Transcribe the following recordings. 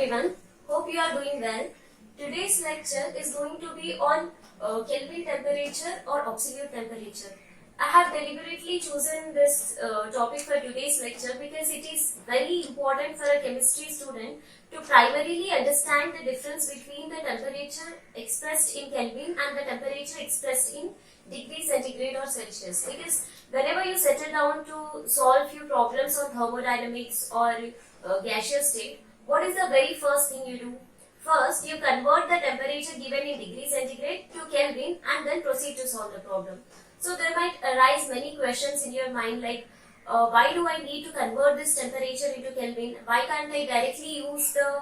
everyone, hope you are doing well. Today's lecture is going to be on Kelvin temperature or absolute temperature. I have deliberately chosen this topic for today's lecture because it is very important for a chemistry student to primarily understand the difference between the temperature expressed in Kelvin and the temperature expressed in degree centigrade or Celsius. Because whenever you settle down to solve few problems on thermodynamics or gaseous state, what is the very first thing you do? First, you convert the temperature given in degree centigrade to Kelvin and then proceed to solve the problem. So there might arise many questions in your mind like, why do I need to convert this temperature into Kelvin? Why can't I directly use the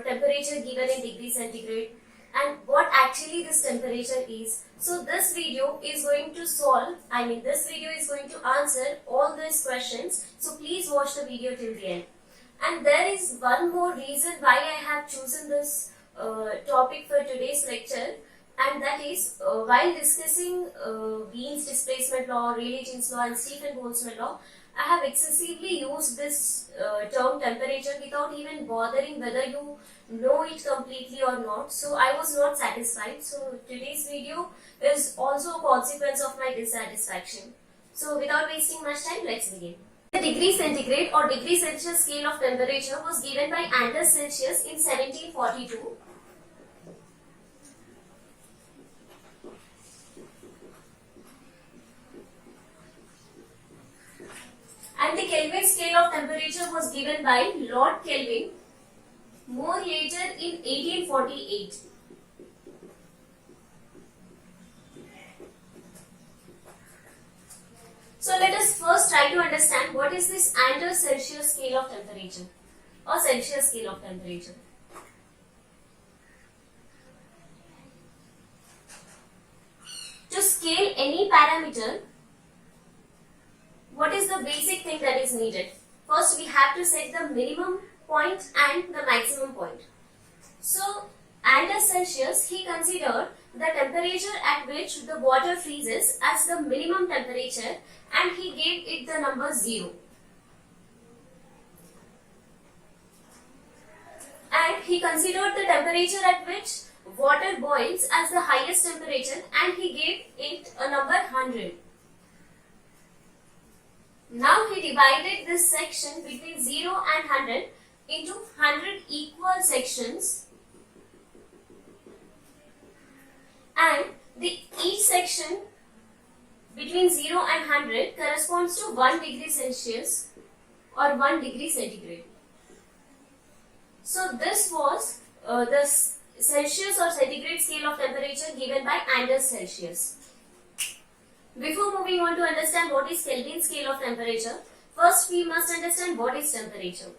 temperature given in degree centigrade? And what actually this temperature is? So this video is going to answer all these questions. So please watch the video till the end. And there is one more reason why I have chosen this topic for today's lecture, and that is while discussing Wien's displacement law, Rayleigh-Jean's law and Stefan-Boltzmann law, I have excessively used this term temperature without even bothering whether you know it completely or not. So I was not satisfied. So today's video is also a consequence of my dissatisfaction. So without wasting much time, let's begin. The degree centigrade or degree Celsius scale of temperature was given by Anders Celsius in 1742. And the Kelvin scale of temperature was given by Lord Kelvin more later in 1848. So let us first try to understand what is this Anders Celsius scale of temperature or Celsius scale of temperature. To scale any parameter, what is the basic thing that is needed? First, we have to set the minimum point and the maximum point. So, Anders Celsius, he considered the temperature at which the water freezes as the minimum temperature and he gave it the number 0. And he considered the temperature at which water boils as the highest temperature and he gave it a number 100. Now he divided this section between 0 and 100 into 100 equal sections, and each section between 0 and 100 corresponds to 1 degree Celsius or 1 degree centigrade. So this was the Celsius or centigrade scale of temperature given by Anders Celsius. Before moving on to understand what is Kelvin scale of temperature, first we must understand what is temperature.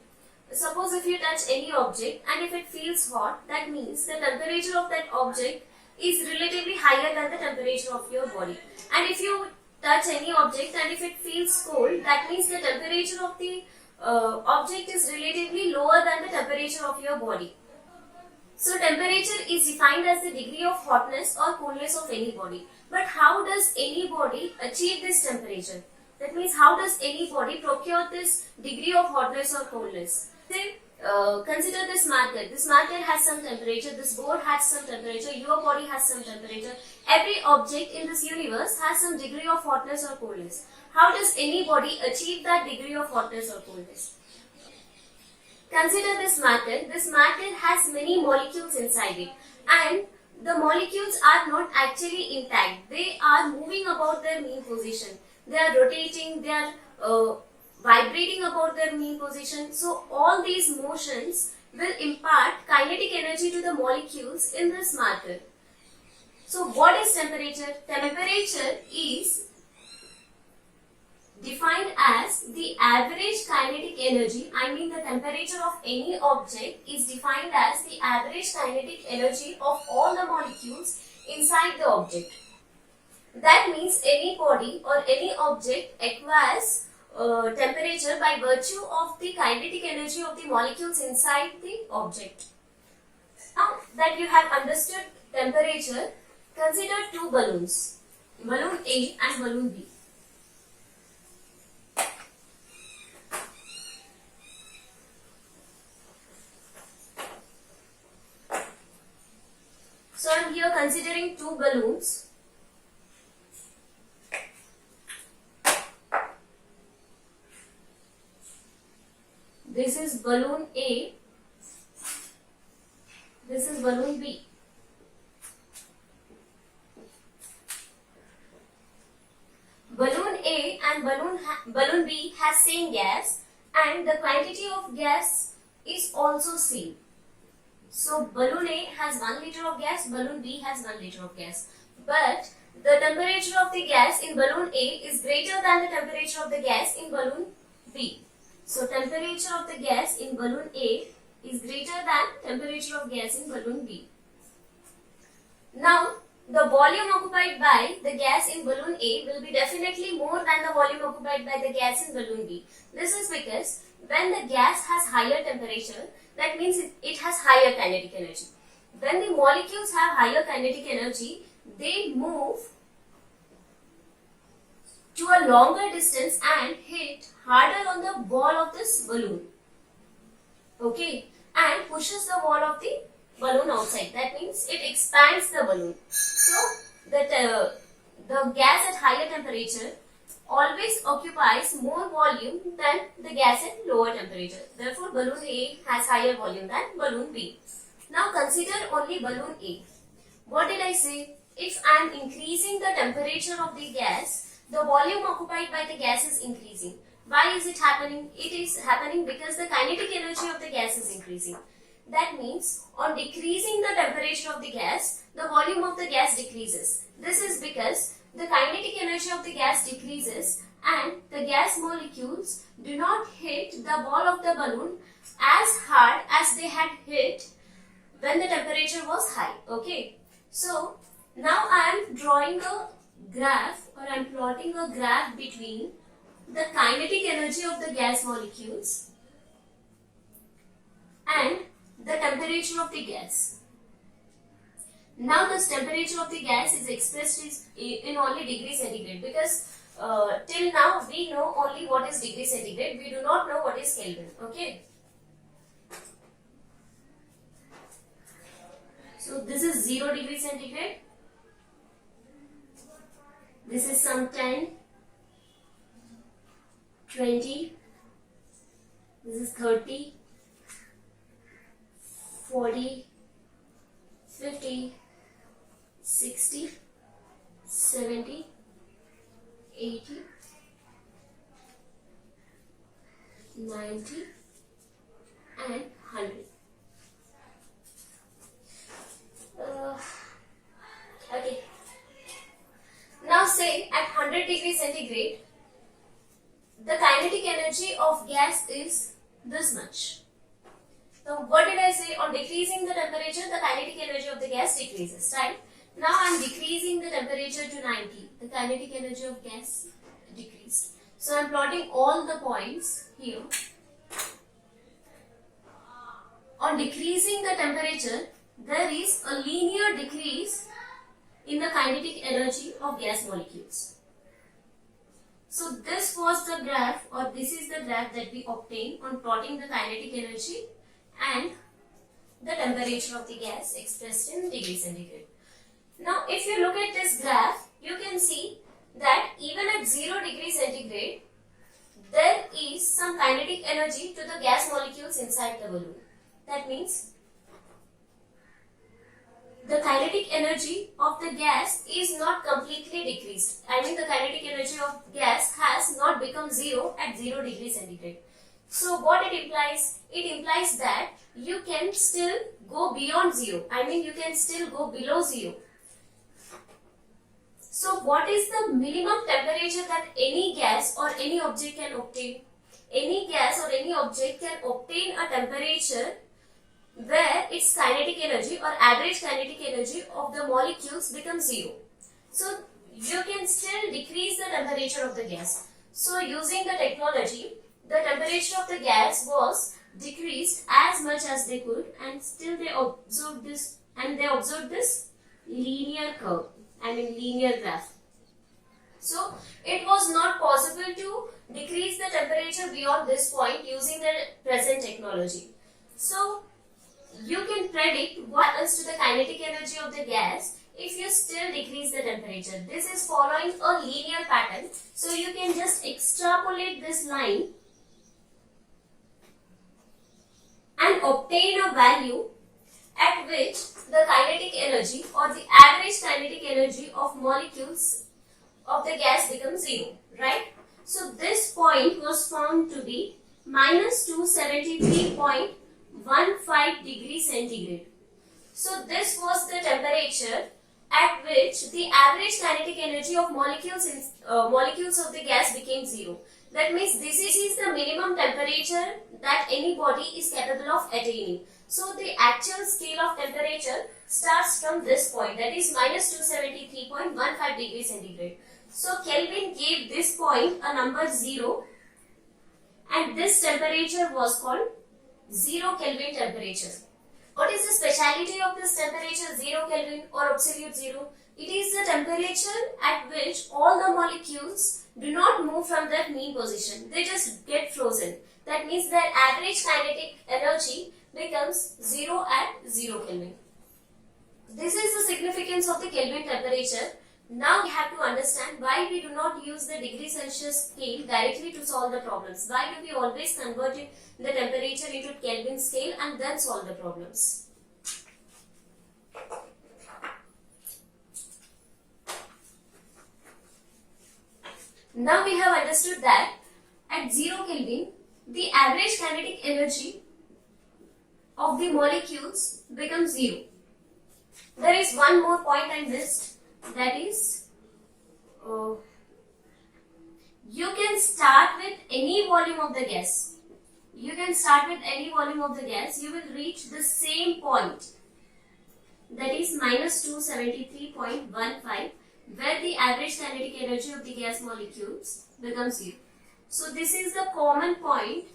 Suppose if you touch any object and if it feels hot, that means the temperature of that object is relatively higher than the temperature of your body. And if you touch any object and if it feels cold, that means the temperature of the object is relatively lower than the temperature of your body. So temperature is defined as the degree of hotness or coolness of any body. But how does any body achieve this temperature? That means how does any body procure this degree of hotness or coldness? Say, consider this marker. This marker has some temperature, this board has some temperature, your body has some temperature. Every object in this universe has some degree of hotness or coldness. How does any body achieve that degree of hotness or coldness? Consider this marker. This marker has many molecules inside it, and the molecules are not actually intact. They are moving about their mean position. They are rotating, they are vibrating about their mean position. So all these motions will impart kinetic energy to the molecules in this marker. So what is temperature? Temperature is defined as the average kinetic energy, the temperature of any object is defined as the average kinetic energy of all the molecules inside the object. That means any body or any object acquires temperature by virtue of the kinetic energy of the molecules inside the object. Now that you have understood temperature, consider two balloons, balloon A and balloon B. considering two balloons. This is balloon A. This is balloon B. Balloon A and balloon B has same gas, and the quantity of gas is also same. So balloon A has 1 liter of gas, balloon B has 1 liter of gas. But the temperature of the gas in balloon A is greater than the temperature of the gas in balloon B. So temperature of the gas in balloon A is greater than temperature of gas in balloon B. Now the volume occupied by the gas in balloon A will be definitely more than the volume occupied by the gas in balloon B. This is because when the gas has higher temperature, that means it has higher kinetic energy. When the molecules have higher kinetic energy, they move to a longer distance and hit harder on the wall of this balloon. Okay, and pushes the wall of the balloon outside. That means it expands the balloon. So that the gas at higher temperature always occupies more volume than the gas at lower temperature. Therefore, balloon A has higher volume than balloon B. Now consider only balloon A. What did I say? If I am increasing the temperature of the gas, the volume occupied by the gas is increasing. Why is it happening? It is happening because the kinetic energy of the gas is increasing. That means on decreasing the temperature of the gas, the volume of the gas decreases. This is because the kinetic energy of the gas decreases and the gas molecules do not hit the wall of the balloon as hard as they had hit when the temperature was high. Okay. So now I am drawing a graph, or I am plotting a graph between the kinetic energy of the gas molecules and the temperature of the gas. Now this temperature of the gas is expressed in only degree centigrade, because till now we know only what is degree centigrade. We do not know what is Kelvin. Okay. So this is 0 degree centigrade. This is some 10, 20, this is 30, 40, 50, 60, 70, 80, 90 and 100. Okay. Now say at 100 degrees centigrade, the kinetic energy of gas is this much. So what did I say? On decreasing the temperature, the kinetic energy of the gas decreases, right? Now I am decreasing the temperature to 90. The kinetic energy of gas decreased. So I am plotting all the points here. On decreasing the temperature, there is a linear decrease in the kinetic energy of gas molecules. So this was the graph, or this is the graph that we obtained on plotting the kinetic energy and the temperature of the gas expressed in degree centigrade. Now if you look at this graph, you can see that even at 0 degree centigrade, there is some kinetic energy to the gas molecules inside the balloon. That means the kinetic energy of the gas is not completely decreased. I mean, the kinetic energy of gas has not become 0 at 0 degree centigrade. So what it implies? It implies that you can still go beyond 0. I mean, you can still go below 0. So what is the minimum temperature that any gas or any object can obtain? Any gas or any object can obtain a temperature where its kinetic energy or average kinetic energy of the molecules becomes 0. So you can still decrease the temperature of the gas. So using the technology, the temperature of the gas was decreased as much as they could, and still they observed this, and they observed this linear curve, I mean linear graph. So it was not possible to decrease the temperature beyond this point using the present technology. So you can predict what happens to the kinetic energy of the gas if you still decrease the temperature. This is following a linear pattern. So you can just extrapolate this line and obtain a value at which the kinetic energy or the average kinetic energy of molecules of the gas becomes 0, right? So this point was found to be minus 273.15 degrees centigrade. So this was the temperature at which the average kinetic energy of molecules of the gas became 0. That means this is the minimum temperature that any body is capable of attaining. So the actual scale of temperature starts from this point, that is minus 273.15 degrees centigrade. So Kelvin gave this point a number 0, and this temperature was called 0 Kelvin temperature. What is the speciality of this temperature 0 Kelvin or absolute 0? It is the temperature at which all the molecules do not move from their mean position. They just get frozen. That means their average kinetic energy becomes 0 at 0 Kelvin. This is the significance of the Kelvin temperature. Now we have to understand why we do not use the degree Celsius scale directly to solve the problems. Why do we always convert the temperature into Kelvin scale and then solve the problems? Now we have understood that at 0 Kelvin, the average kinetic energy of the molecules becomes 0. There is one more point I missed, that is, you can start with any volume of the gas. You can start with any volume of the gas, you will reach the same point, that is minus 273.15, where the average kinetic energy of the gas molecules becomes 0. So this is the common point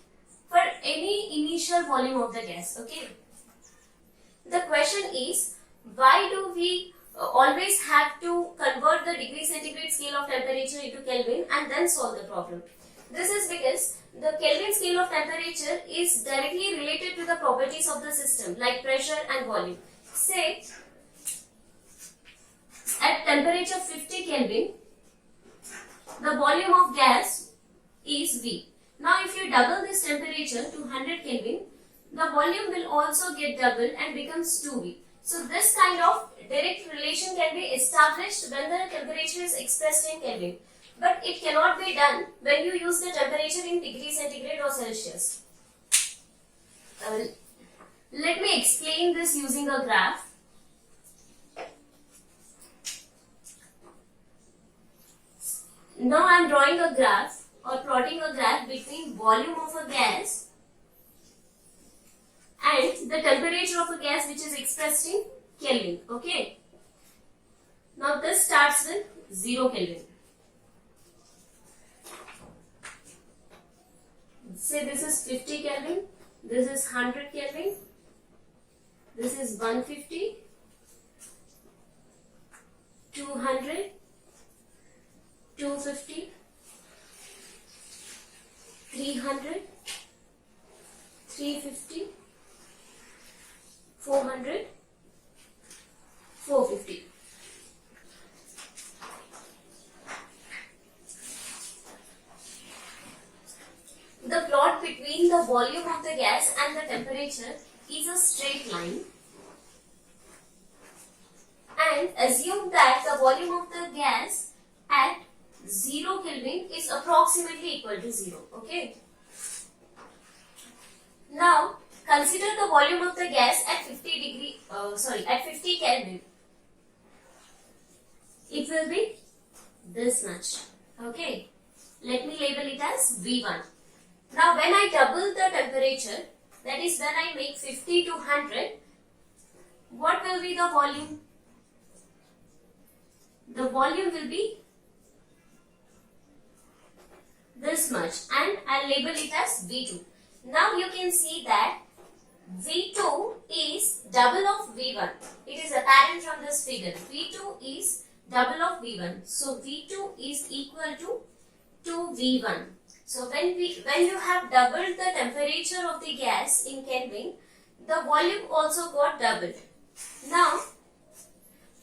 for any initial volume of the gas, okay? The question is, why do we always have to convert the degree centigrade scale of temperature into Kelvin and then solve the problem? This is because the Kelvin scale of temperature is directly related to the properties of the system, like pressure and volume. Say, at temperature 50 Kelvin, the volume of gas is V. Now if you double this temperature to 100 Kelvin, the volume will also get doubled and becomes 2V. So this kind of direct relation can be established when the temperature is expressed in Kelvin. But it cannot be done when you use the temperature in degree centigrade or Celsius. Let me explain this using a graph. Now I am drawing a graph or plotting a graph between volume of a gas and the temperature of a gas, which is expressed in Kelvin. Okay. Now this starts with 0 Kelvin. Say this is 50 Kelvin, this is 100 Kelvin, this is 150, 200, 250, 300, 350, 400, 450. The plot between the volume of the gas and the temperature is a straight line, and assume that the volume of the gas at 0 Kelvin is approximately equal to 0. Okay. Now consider the volume of the gas at 50 Kelvin. It will be this much. Okay. Let me label it as V1. Now when I double the temperature, that is when I make 50 to 100, what will be the volume? The volume will be this much, and I'll label it as V2. Now you can see that V2 is double of V1. It is apparent from this figure. V2 is double of V1. So V2 is equal to 2V1. So when you have doubled the temperature of the gas in Kelvin, the volume also got doubled. Now,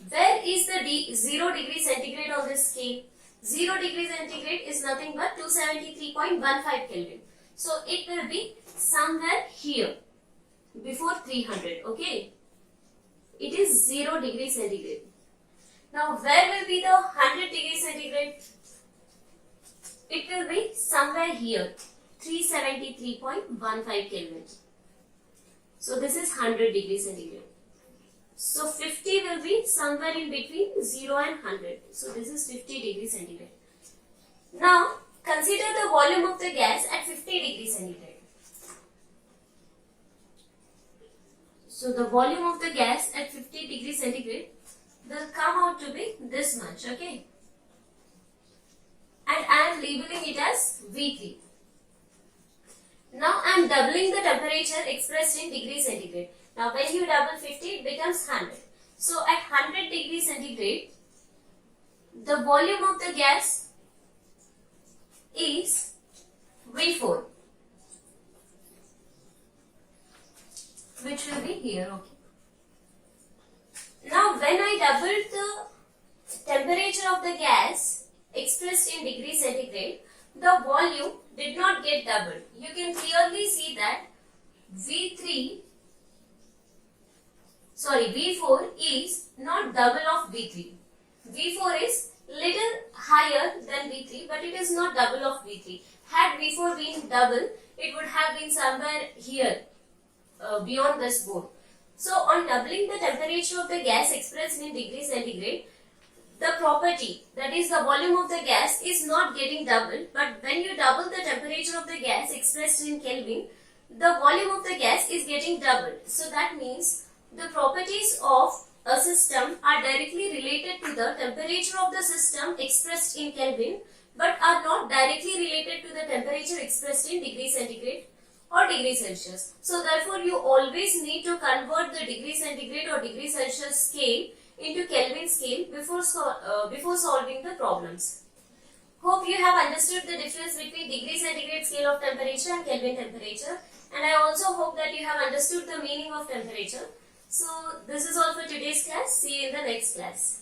where is the 0 degree centigrade on this scale? 0 degree centigrade is nothing but 273.15 Kelvin. So it will be somewhere here before 300. Okay. It is 0 degree centigrade. Now where will be the 100 degree centigrade? It will be somewhere here, 373.15 Kelvin. So this is 100 degree centigrade. So 50 will be somewhere in between 0 and 100. So this is 50 degree centigrade. Now consider the volume of the gas at 50 degree centigrade. So the volume of the gas at 50 degree centigrade will come out to be this much, okay? And I am labeling it as V3. Now I am doubling the temperature expressed in degree centigrade. Now when you double 50, it becomes 100. So at 100 degree centigrade, the volume of the gas is V4, which will be here, okay. Now when I doubled the temperature of the gas expressed in degree centigrade, the volume did not get doubled. You can clearly see that V4 is not double of V3. V4 is little higher than V3, but it is not double of V3. Had V4 been double, it would have been somewhere here, beyond this board. So on doubling the temperature of the gas expressed in degree centigrade, the property, that is the volume of the gas, is not getting doubled, but when you double the temperature of the gas expressed in Kelvin, the volume of the gas is getting doubled. So that means the properties of a system are directly related to the temperature of the system expressed in Kelvin, but are not directly related to the temperature expressed in degree centigrade or degree Celsius. So therefore you always need to convert the degree centigrade or degree Celsius scale into Kelvin scale before solving the problems. Hope you have understood the difference between degree centigrade scale of temperature and Kelvin temperature, and I also hope that you have understood the meaning of temperature. So this is all for today's class. See you in the next class.